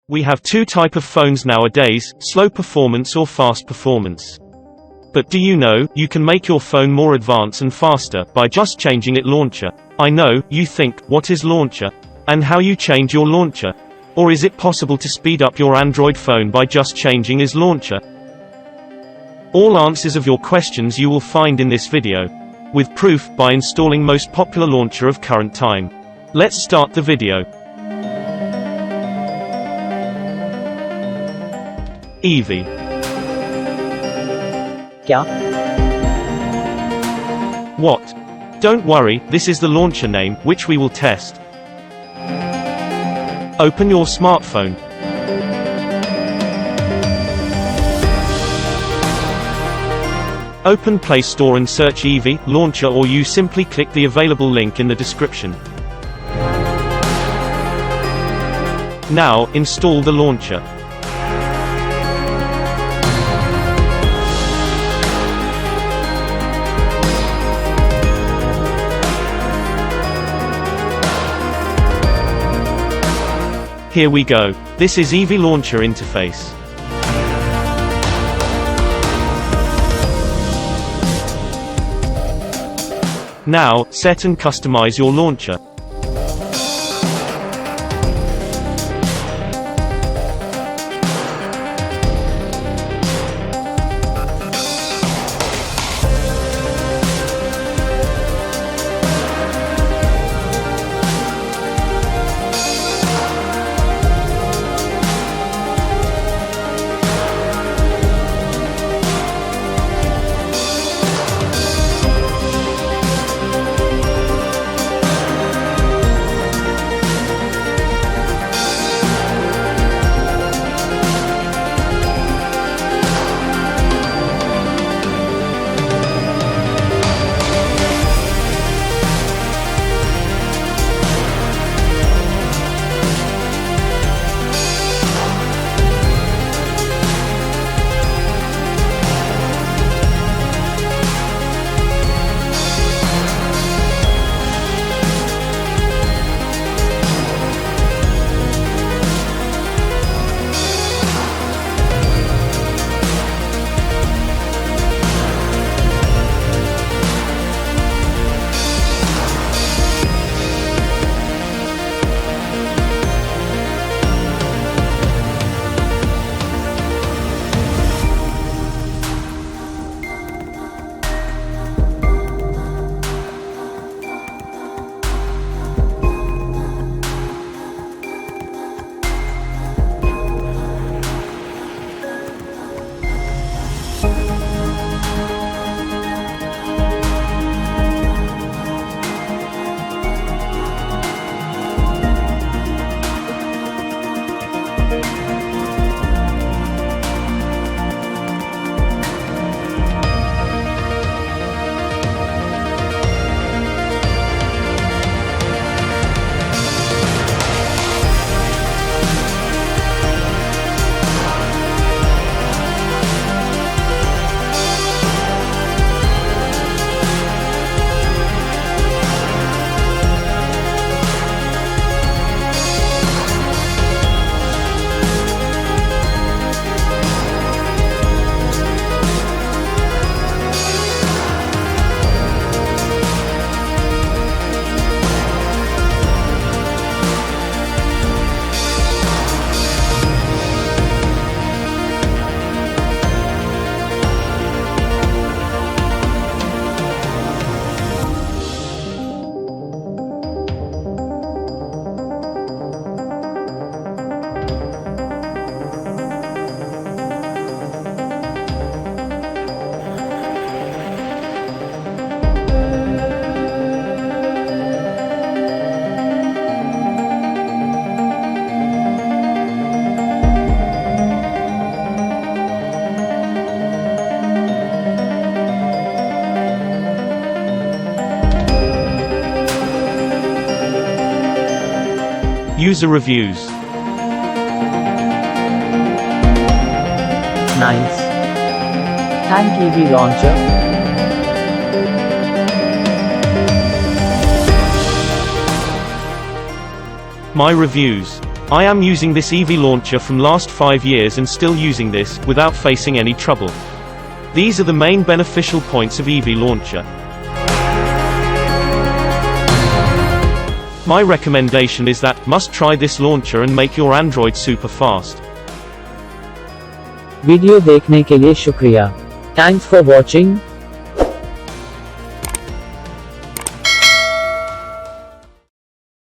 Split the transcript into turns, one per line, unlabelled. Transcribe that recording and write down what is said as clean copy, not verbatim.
We have two types of phones nowadays, slow performance or fast performance. But do you know, you can make your phone more advanced and faster, by just changing its launcher. I know, you think, what is launcher? And how you change your launcher? Or is it possible to speed up your Android phone by just changing its launcher? All answers of your questions you will find in this video. With proof, by installing most popular launcher of current time. Let's start the video. Evie.
क्या?
What? Don't worry, this is the launcher name, which we will test. Open your smartphone. Open Play Store and search Evie launcher, or you simply click the available link in the description. Now, install the launcher. Here we go. This is Evie launcher interface. Now, set and customize your launcher. User reviews.
Nice. Thank Evie launcher.
My reviews. I am using this Evie launcher from last 5 years and still using this, without facing any trouble. These are the main beneficial points of Evie launcher. My recommendation is that, must try this launcher and make your Android super fast.
Video देखने के लिए शुक्रिया। Thanks for watching.